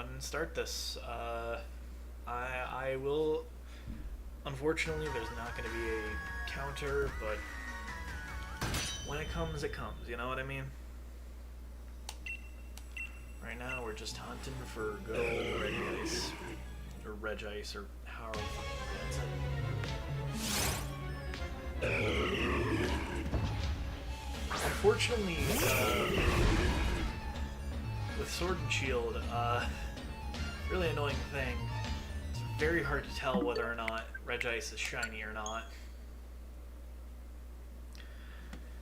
ahead and start this. I will. Unfortunately, there's not going to be a counter, but when it comes, it comes. You know what I mean? Right now, we're just hunting for good old Regice. Or Regice, or however the fuck you pronounce it. Unfortunately, with Sword and Shield, really annoying thing. It's very hard to tell whether or not Regice is shiny or not.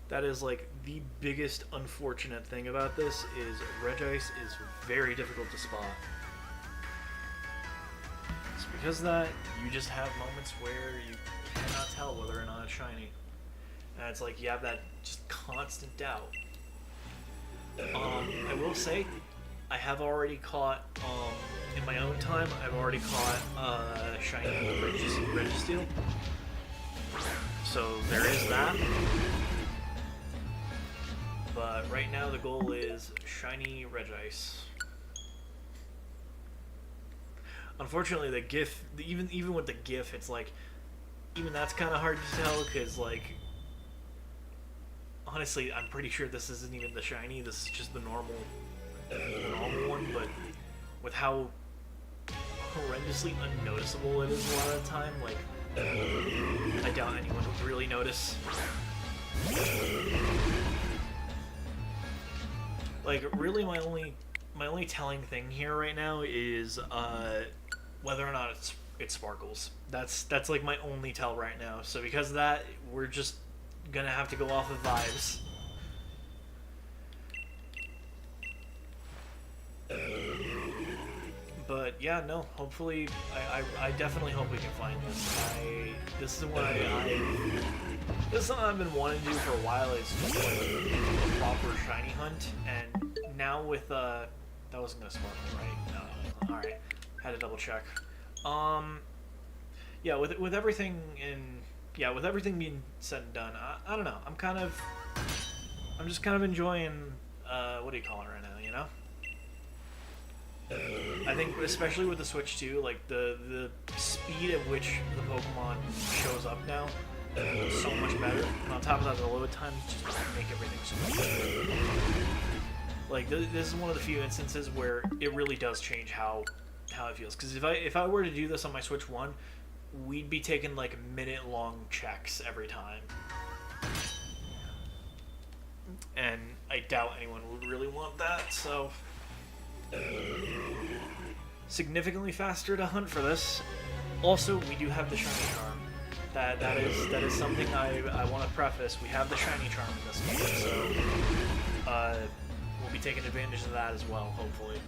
That is like the biggest unfortunate thing about this is Regice is very difficult to spot. It's because of that you just have moments where you cannot tell whether or not it's shiny. And it's like you have that just constant doubt. I will say, I have already caught, in my own time, I've already caught shiny Regice. So there is that. But right now the goal is shiny Regice. Unfortunately, the GIF, even with the GIF, it's like, even that's kind of hard to tell because like, honestly, I'm pretty sure this isn't even the shiny. This is just the normal one. But with how horrendously unnoticeable it is a lot of the time, like, I doubt anyone would really notice. Like, really, my only telling thing here right now is whether or not it sparkles. That's like my only tell right now. So because of that, we're just gonna have to go off of vibes. But yeah, no. Hopefully, I definitely hope we can find this. This is something I've been wanting to do for a while. It's just like a proper shiny hunt, and now with that wasn't gonna sparkle, right? No. All right, had to double check. Yeah, with everything with everything being said and done, I don't know. I'm just kind of enjoying what do you call it right now, you know? I think especially with the Switch too, like the speed at which the Pokemon shows up now is so much better. And on top of that, the load times just make everything so much better. Like this is one of the few instances where it really does change how it feels. Because if I were to do this on my Switch 1, we'd be taking like minute-long checks every time. And I doubt anyone would really want that, so significantly faster to hunt for this. Also, we do have the shiny charm. That is something I want to preface. We have the shiny charm in this game, so we'll be taking advantage of that as well, hopefully.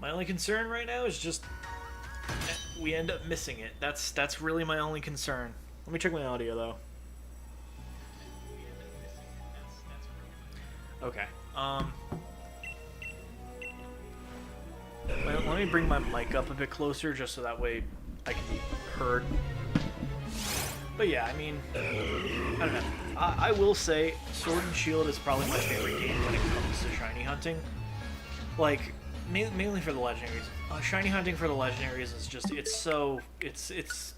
My only concern right now is just we end up missing it. That's really my only concern. Let me check my audio though. Okay. Let me bring my mic up a bit closer just so that way I can be heard. But yeah, I mean, I don't know. I will say Sword and Shield is probably my favorite game when it comes to shiny hunting. Like, mainly for the legendaries. Shiny hunting for the legendaries is just, it's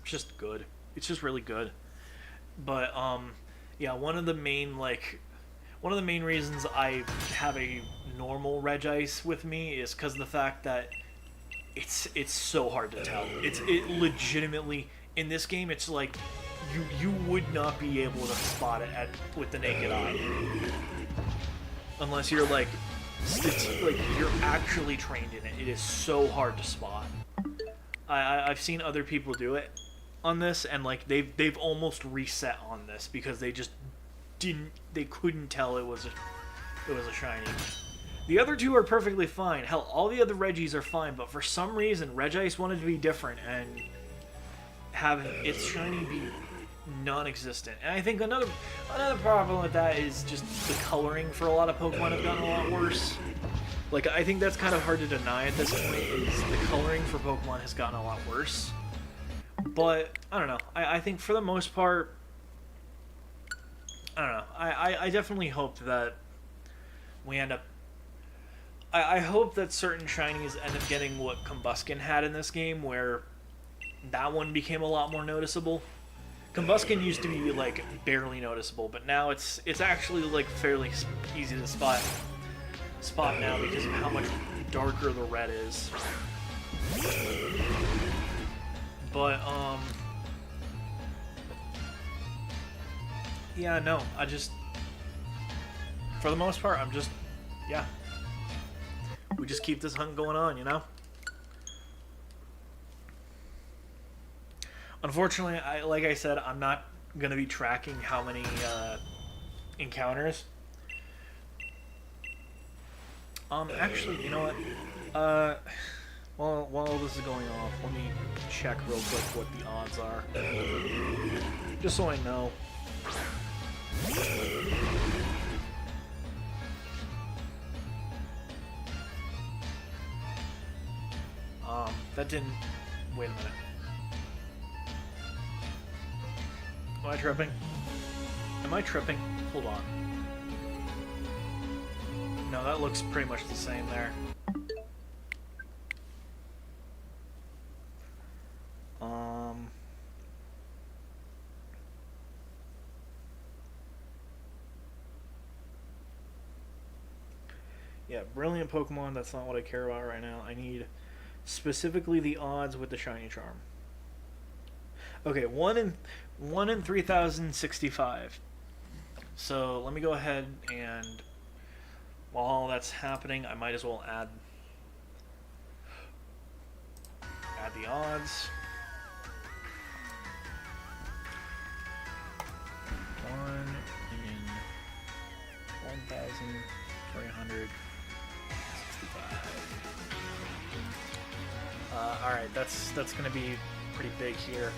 just good. It's just really good. But, yeah, one of the main reasons I have a normal Regice with me is because of the fact that it's so hard to tell. It legitimately, in this game, it's like, you would not be able to spot it with the naked eye. Unless you're like you're actually trained in it. It is so hard to spot. I've seen other people do it on this, and like they've almost reset on this because they just couldn't tell it was a shiny. The other two are perfectly fine. Hell, all the other Regis are fine, but for some reason Regice wanted to be different and have its shiny be non-existent. And I think another problem with that is just the coloring for a lot of Pokemon have gotten a lot worse. Like, I think that's kind of hard to deny at this point, is the coloring for Pokemon has gotten a lot worse. But, I don't know. I think for the most part, I don't know. I definitely hope that we end up. I hope that certain shinies end up getting what Combuskin had in this game, where that one became a lot more noticeable. Combuskin used to be like barely noticeable, but now it's actually like fairly easy to spot now because of how much darker the red is. But yeah, no, I just, for the most part, I'm just, yeah, we just keep this hunt going on, you know? Unfortunately, like I said, I'm not going to be tracking how many encounters. Actually, you know what? While this is going off, let me check real quick what the odds are. Just so I know. That didn't... Wait a minute. Am I tripping? Am I tripping? Hold on. No, that looks pretty much the same there. Yeah, brilliant Pokemon, that's not what I care about right now. I need specifically the odds with the Shiny Charm. Okay, 1 in 3,065. So let me go ahead and while that's happening, I might as well add the odds. 1 in 1,365. All right, that's gonna be pretty big here.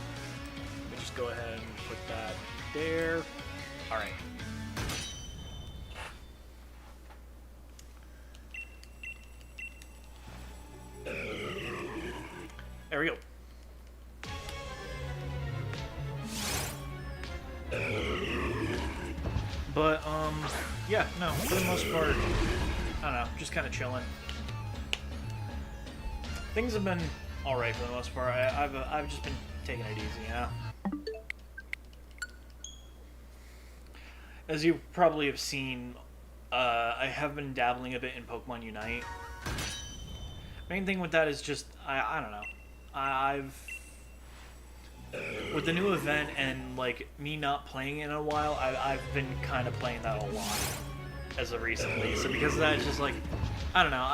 Let me just go ahead and put that there. All right. There we go. But yeah, no, for the most part, I don't know, just kind of chilling. Things have been all right for the most part. I've just been taking it easy, you know. As you probably have seen, I have been dabbling a bit in Pokemon Unite. Main thing with that is just I don't know. I've with the new event and like me not playing it in a while, I've been kind of playing that a lot as of recently. So because of that, it's just like I don't know.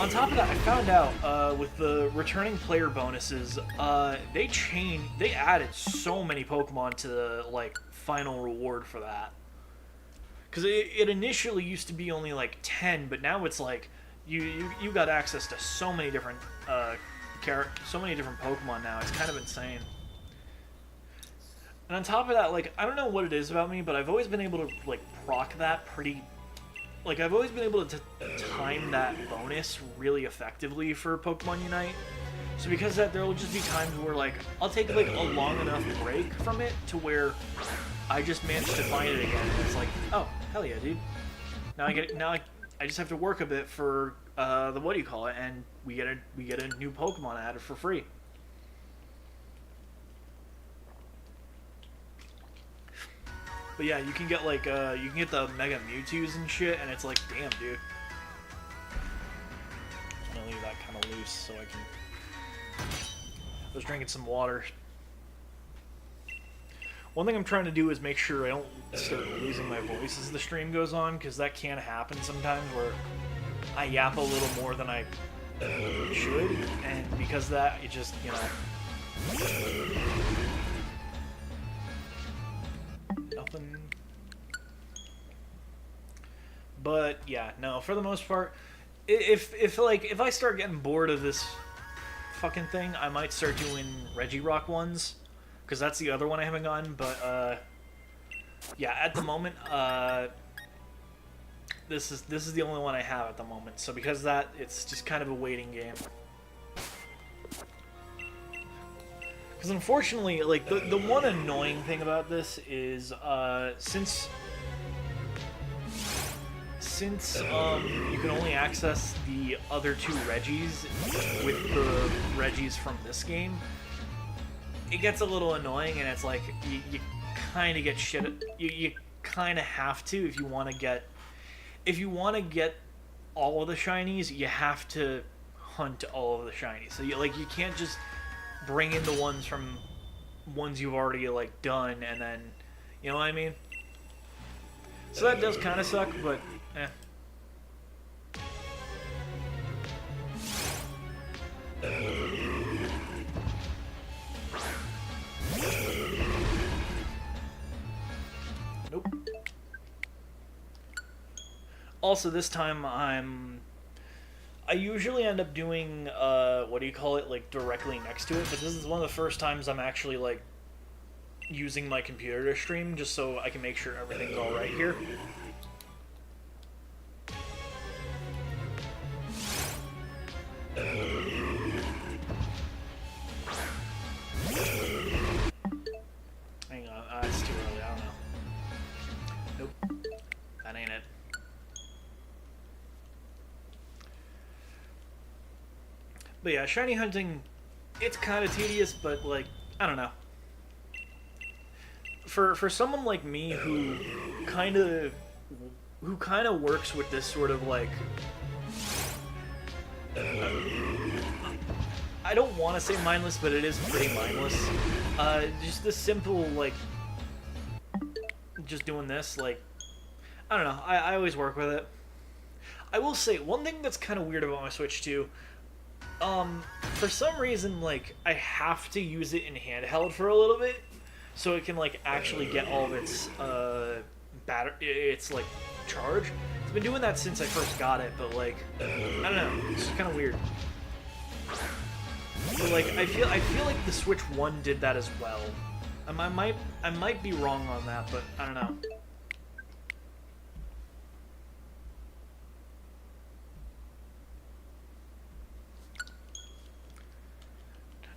On top of that, I found out with the returning player bonuses, they added so many Pokemon to the like final reward for that. Because it initially used to be only like 10, but now it's like you got access to so many different Pokemon now. It's kind of insane. And on top of that, like I don't know what it is about me, but I've always been able to like proc that pretty. Like, I've always been able to time that bonus really effectively for Pokemon Unite. So because of that, there will just be times where, like, I'll take, like, a long enough break from it to where I just managed to find it again. And it's like, oh, hell yeah, dude. Now I just have to work a bit for, the what do you call it, and we get a new Pokemon added for free. But yeah, you can get like you can get the Mega Mewtwo's and shit, and it's like, damn, dude. I'm gonna leave that kind of loose so I can. I was drinking some water. One thing I'm trying to do is make sure I don't start losing my voice as the stream goes on, because that can happen sometimes where I yap a little more than I should, and because of that, it just, you know. Nothing. But yeah, no, for the most part, if I start getting bored of this fucking thing, I might start doing Regirock ones, because that's the other one I haven't gotten. But yeah, at the moment, this is the only one I have at the moment. So because of that, it's just kind of a waiting game. Because unfortunately, like, the one annoying thing about this is, since you can only access the other two Regis with the Regis from this game, it gets a little annoying, and it's like, you kind of get shit, you kind of have to, if you want to get all of the shinies, you have to hunt all of the shinies. So you can't just bring in the ones you've already like done, and then, you know what I mean? So that does kind of suck, but eh. Nope. Also, this time I usually end up doing, what do you call it, like, directly next to it, but this is one of the first times I'm actually, like, using my computer to stream, just so I can make sure everything's alright here. Hang on, it's too early, I don't know. Nope, that ain't it. But yeah, shiny hunting, it's kind of tedious, but, like, I don't know. For someone like me who kind of works with this sort of, like, I don't want to say mindless, but it is pretty mindless. Just the simple, like, just doing this, like, I don't know, I always work with it. I will say, one thing that's kind of weird about my Switch, too, for some reason, like, I have to use it in handheld for a little bit, so it can, like, actually get all of its, like, charge. It's been doing that since I first got it, but, like, I don't know, it's just kind of weird. But, like, I feel like the Switch 1 did that as well. I might be wrong on that, but I don't know.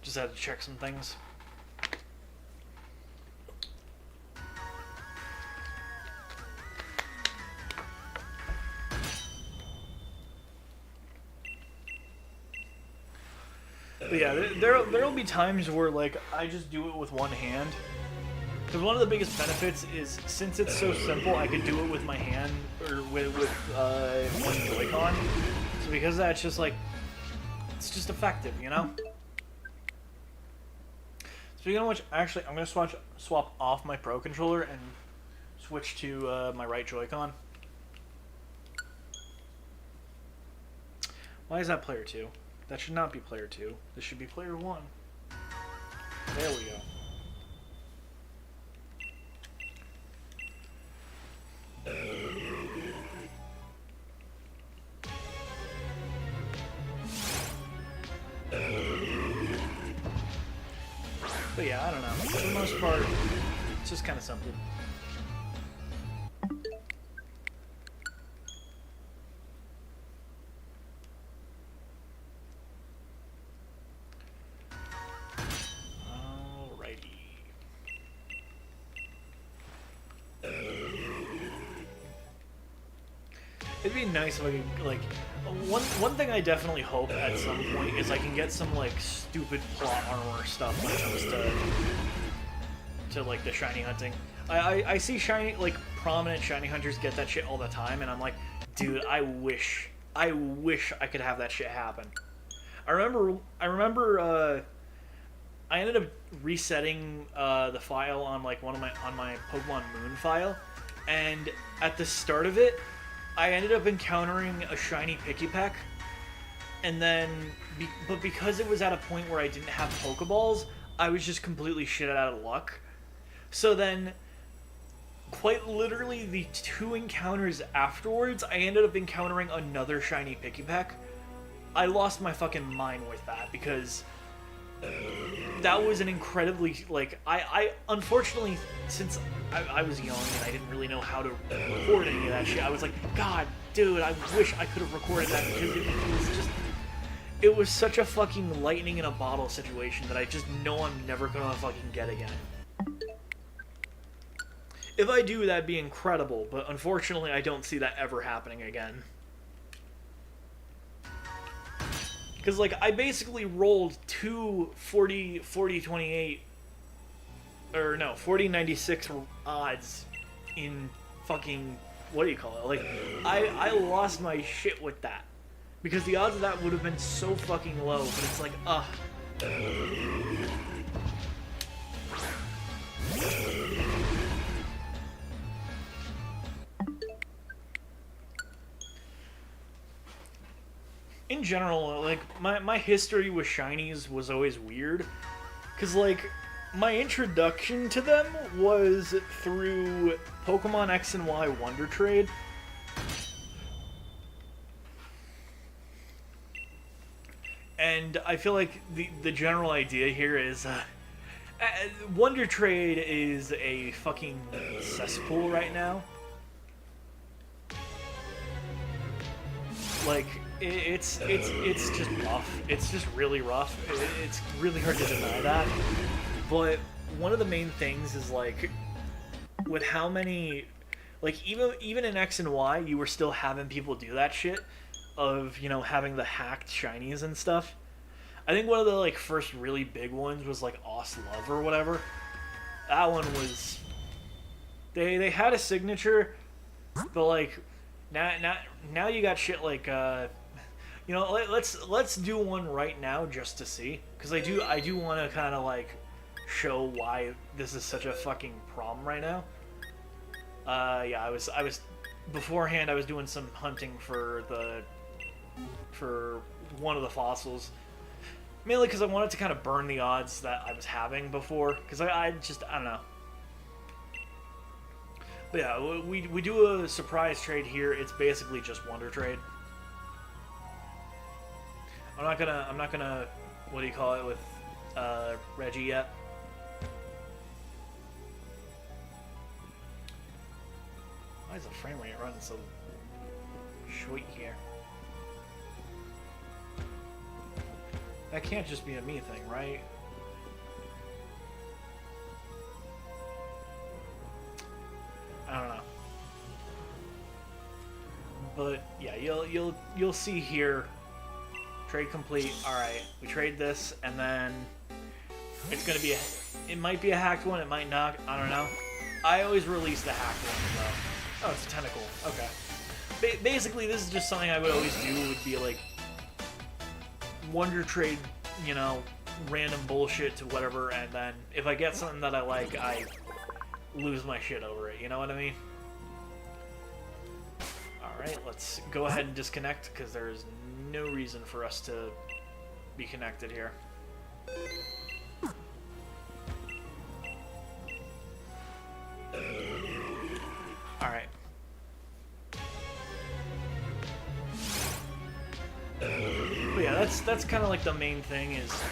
Just had to check some things. But yeah, there'll be times where, like, I just do it with one hand. Because one of the biggest benefits is, since it's so simple, I could do it with my hand, or with one Joy-Con. So because of that, it's just, like, it's just effective, you know? Speaking of which, actually, I'm going to swap off my Pro Controller and switch to my right Joy-Con. Why is that player 2? That should not be player 2. This should be player 1. There we go. But yeah, I don't know. For the most part, it's just kind of simple. Alrighty. It'd be nice if I could, like, one thing I definitely hope at some point is I can get some, like, stupid plot armor stuff when it comes to like the shiny hunting. I see shiny, like, prominent shiny hunters get that shit all the time, and I'm like, dude, I wish I could have that shit happen. I remember I ended up resetting the file on, like, on my Pokemon Moon file, and at the start of it, I ended up encountering a shiny Pikipek, and then, but because it was at a point where I didn't have Pokeballs, I was just completely shit out of luck. So then, quite literally, the 2 encounters afterwards, I ended up encountering another shiny Pikipek. I lost my fucking mind with that, because that was an incredibly, like, I unfortunately, since I was young and I didn't really know how to record any of that shit, I was like, God, dude, I wish I could have recorded that, because it was such a fucking lightning in a bottle situation that I just know I'm never gonna fucking get again. If I do, that'd be incredible, but unfortunately I don't see that ever happening again. Because, like, I basically rolled two 40-28, or no, 40-96 odds in fucking, what do you call it? Like, I lost my shit with that. Because the odds of that would have been so fucking low, but it's like, ugh. In general, like, my history with shinies was always weird. Because, like, my introduction to them was through Pokemon X and Y Wonder Trade. And I feel like the general idea here is Wonder Trade is a fucking cesspool right now. Like, it's just rough. It's just really rough. It's really hard to deny that. But one of the main things is, like, with how many, like, even in X and Y, you were still having people do that shit of, you know, having the hacked shinies and stuff. I think one of the, like, first really big ones was, like, Os Love or whatever. That one was, they had a signature, but, like, now you got shit like, you know, let's do one right now just to see, because I do want to kind of, like, show why this is such a fucking problem right now. Yeah, I was beforehand I was doing some hunting for one of the fossils, mainly because I wanted to kind of burn the odds that I was having before, because I don't know. But yeah, we do a surprise trade here. It's basically just Wonder Trade. I'm not gonna what do you call it with Reggie yet. Why is the frame rate running so sweet here? That can't just be a me thing, right? I don't know. But yeah, you'll see here. Trade complete. All right, we trade this, and then it's gonna be it might be a hacked one, it might not. I don't know. I always release the hacked one though. Oh, it's a tentacle. Okay. Basically, this is just something I would always do. Would be like Wonder Trade, you know, random bullshit to whatever, and then if I get something that I like, I lose my shit over it. You know what I mean? Alright, let's go ahead and disconnect, because there is no reason for us to be connected here. Alright. But yeah, that's kind of like the main thing is...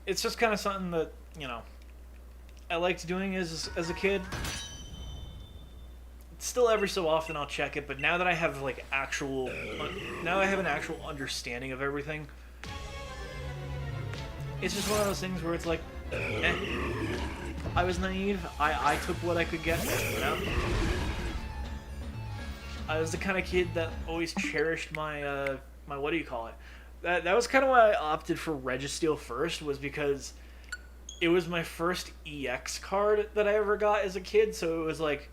It's just kind of something that, you know, I liked doing as a kid. Still every so often I'll check it, but now that I have like now I have an actual understanding of everything, it's just one of those things where it's like, eh. I was naive. I took what I could get, you know? I was the kind of kid that always cherished my, my what do you call it? That was kind of why I opted for Registeel first, was because it was my first EX card that I ever got as a kid, so it was like,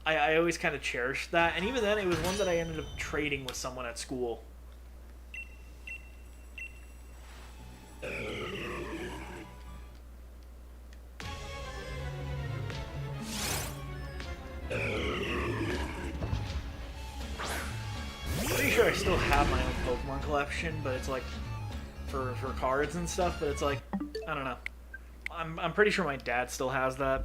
I always kind of cherished that, and even then, it was one that I ended up trading with someone at school. Pretty sure I still have my own Pokemon collection, but it's like for cards and stuff, but it's like, I don't know. I'm pretty sure my dad still has that.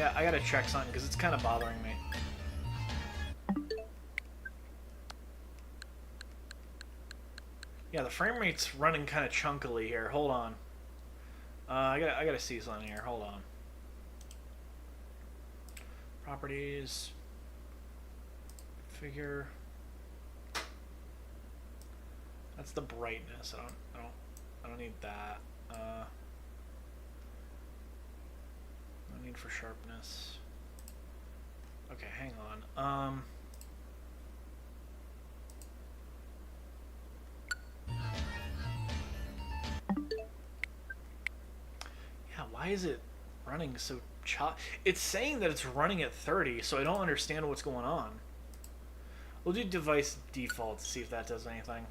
I gotta check something because it's kind of bothering me. Yeah, the frame rate's running kind of chunkily here. Hold on. I gotta see something here. Hold on. Properties. Figure. That's the brightness. I don't need that. No need for sharpness. Okay, hang on. Yeah, why is it running so It's saying that it's running at 30, so I don't understand what's going on. We'll do device default to see if that does anything.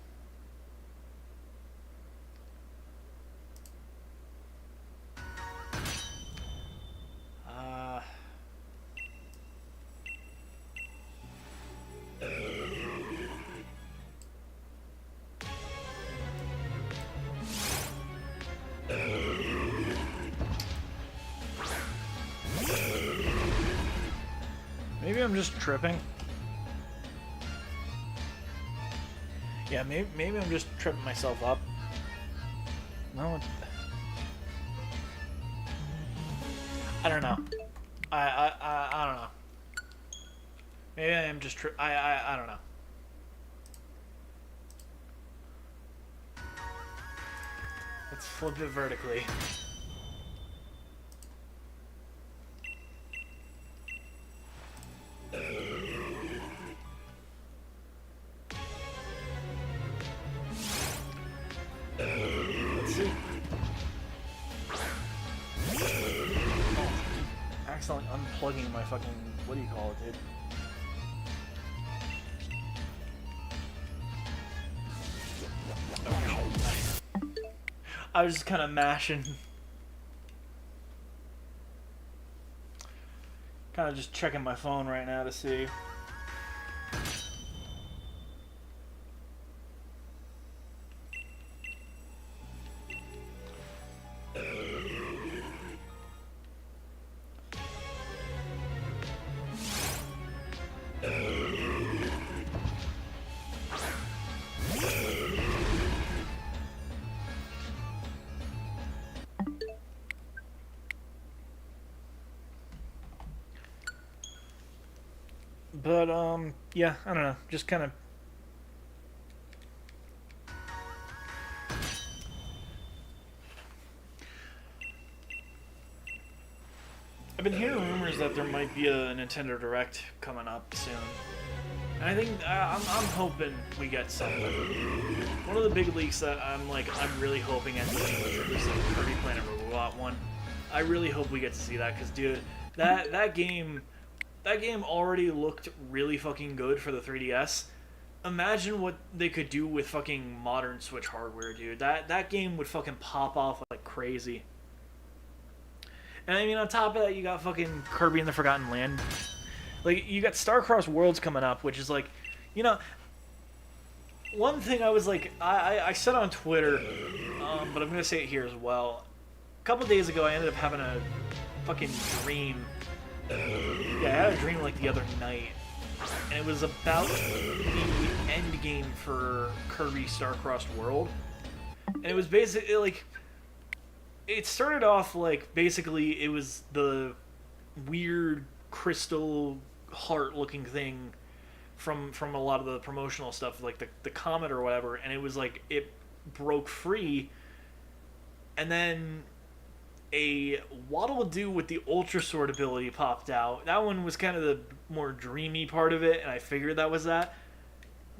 Maybe I'm just tripping. Yeah, maybe I'm just tripping myself up. No, I don't know. I don't know. Maybe I am just I don't know. Let's flip it vertically. Let's see. Oh, accidentally unplugging my fucking, what do you call it, dude? I was just kind of mashing. Kind of just checking my phone right now to see. But, yeah, I don't know, just kind of... I've been hearing rumors that there might be a Nintendo Direct coming up soon. And I think, I'm hoping we get something. One of the big leaks that I'm really hoping ends up being is the Kirby Planet Robot one. I really hope we get to see that, because, dude, that game already looked really fucking good for the 3DS. Imagine what they could do with fucking modern Switch hardware, dude. That game would fucking pop off like crazy. And I mean, on top of that, you got fucking Kirby and the Forgotten Land. Like, you got Starcross Worlds coming up, which is like, you know, one thing I was like, I said on Twitter, but I'm gonna say it here as well. A couple days ago, I ended up having a fucking dream. Yeah, I had a dream like the other night, and it was about the end game for Kirby Starcrossed World. And it was basically like, it started off like basically it was the weird crystal heart looking thing from a lot of the promotional stuff, like the comet or whatever, and it was like it broke free, and then a Waddle-Doo with the Ultra Sword ability popped out. That one was kind of the more dreamy part of it, and I figured that was that.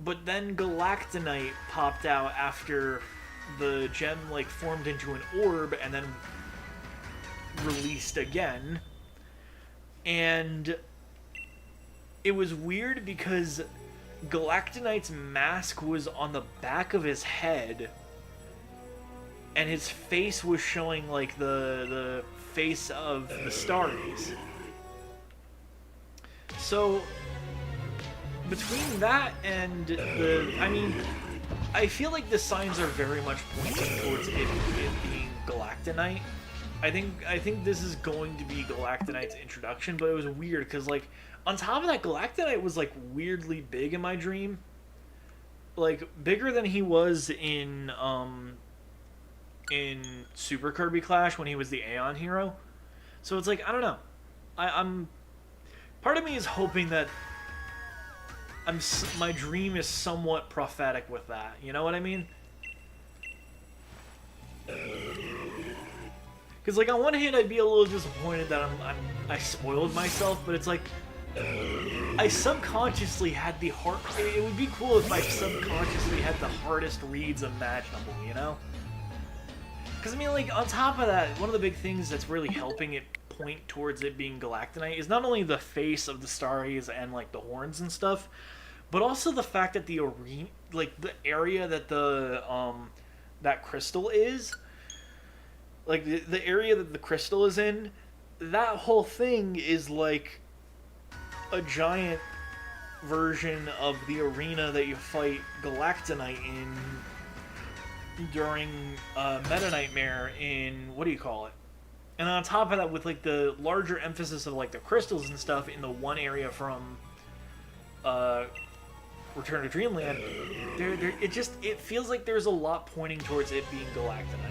But then Galactonite popped out after the gem like formed into an orb and then released again. And it was weird because Galactonite's mask was on the back of his head, and his face was showing like the face of the Starries. So between that and the, I mean, I feel like the signs are very much pointing towards it being Galactonite. I think this is going to be Galactonite's introduction, but it was weird because like on top of that, Galactonite was like weirdly big in my dream, like bigger than he was in Super Kirby Clash when he was the Aeon hero. So it's like I don't know. I'm part of me is hoping that my dream is somewhat prophetic with that. You know what I mean? Because like on one hand, I'd be a little disappointed that I spoiled myself, but it's like I subconsciously had the hard. It would be cool if I subconsciously had the hardest reads imaginable. You know? Because I mean, like on top of that, one of the big things that's really helping it point towards it being Galactonite is not only the face of the Staries and like the horns and stuff, but also the fact that the arena, like the area that the that crystal is, like the area that the crystal is in, that whole thing is like a giant version of the arena that you fight Galactonite in during Meta Nightmare in, what do you call it? And on top of that, with like the larger emphasis of like the crystals and stuff in the one area from Return to Dreamland, it feels like there's a lot pointing towards it being Galactonite,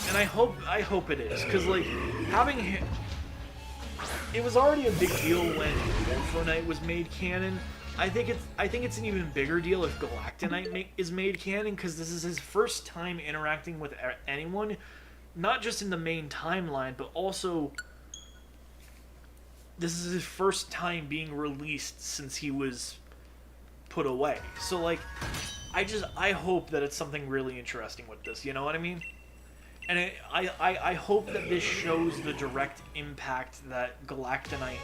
and I hope it is, because like having him, it was already a big deal when Wolfronite was made canon. I think it's an even bigger deal if Galactonite is made canon, because this is his first time interacting with anyone, not just in the main timeline, but also this is his first time being released since he was put away. So like, I hope that it's something really interesting with this. You know what I mean? And I hope that this shows the direct impact that Galactonite.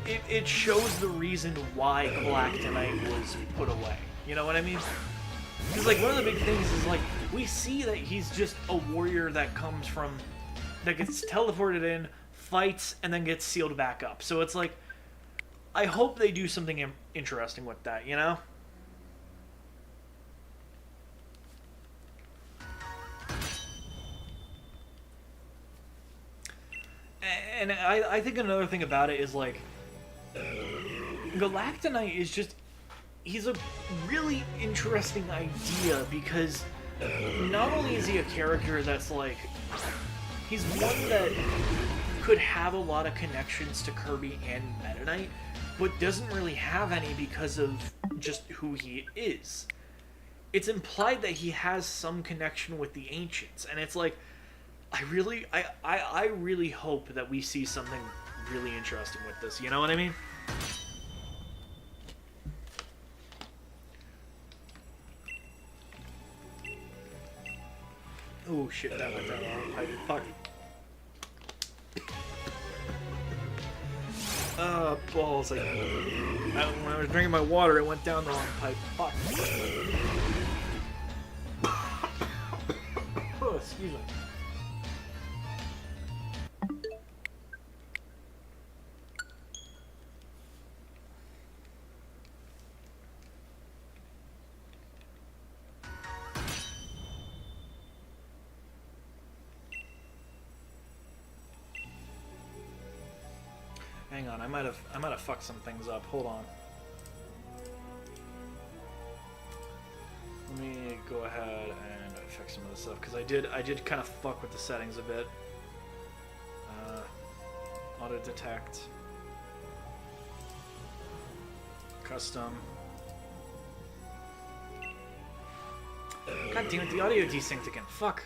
It shows the reason why Galactonite was put away. You know what I mean? Because like one of the big things is like we see that he's just a warrior that comes from, that gets teleported in, fights, and then gets sealed back up. So it's like, I hope they do something interesting with that. You know? And I think another thing about it is like Galactonite is just, he's a really interesting idea, because not only is he a character that's like, he's one that could have a lot of connections to Kirby and Meta Knight, but doesn't really have any because of just who he is. It's implied that he has some connection with the Ancients, and it's like, I really hope that we see something really interesting with this. You know what I mean? Oh shit, that went down the wrong pipe. Fuck. Balls. Like, when I was drinking my water, it went down the wrong pipe. Fuck. Oh, excuse me. Hang on, I might have fucked some things up. Hold on. Let me go ahead and fix some of this stuff, because I did kind of fuck with the settings a bit. Auto detect. Custom. God damn it, the audio desynced again. Fuck.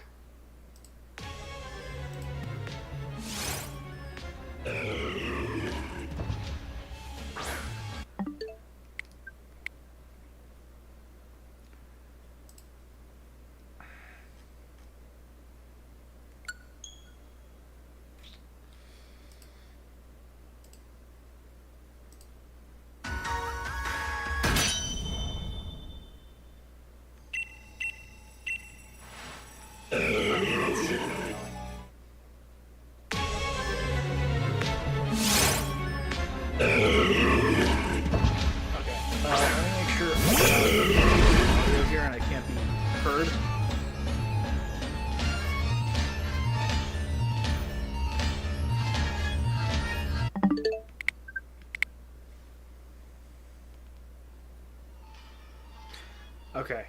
Okay.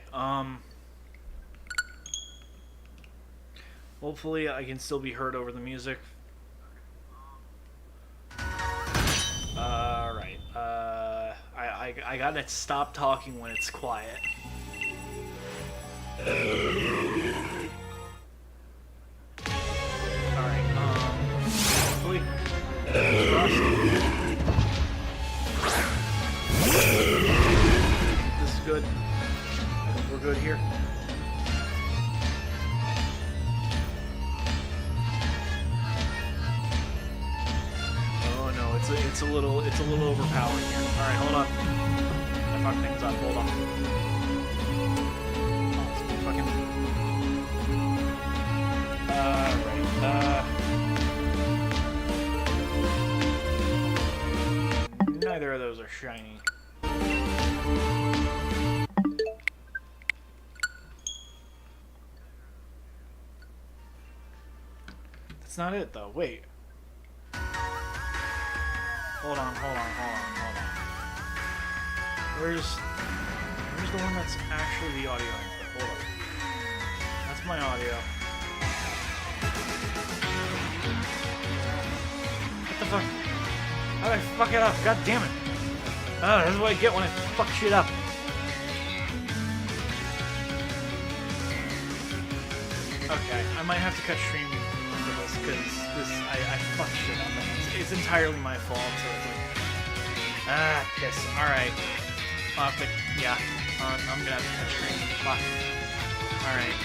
Hopefully I can still be heard over the music. Alright. I gotta stop talking when it's quiet. Alright, hopefully. This is good. I think we're good here. Oh no, it's a little overpowering here. Alright, hold on. I fucked things up, hold on. Oh, it's fucking... Neither of those are shiny. That's not it, though. Wait. Hold on. Where's the one that's actually the audio input? Hold on. That's my audio. What the fuck? How did I fuck it up? God damn it. Oh, this is what I get when I fuck shit up. Okay, I might have to cut stream for this, because I fucked shit up. It's entirely my fault, so it's like... piss. Alright. I'll have to... Yeah. I'm gonna have to cut stream. Fuck. Alright.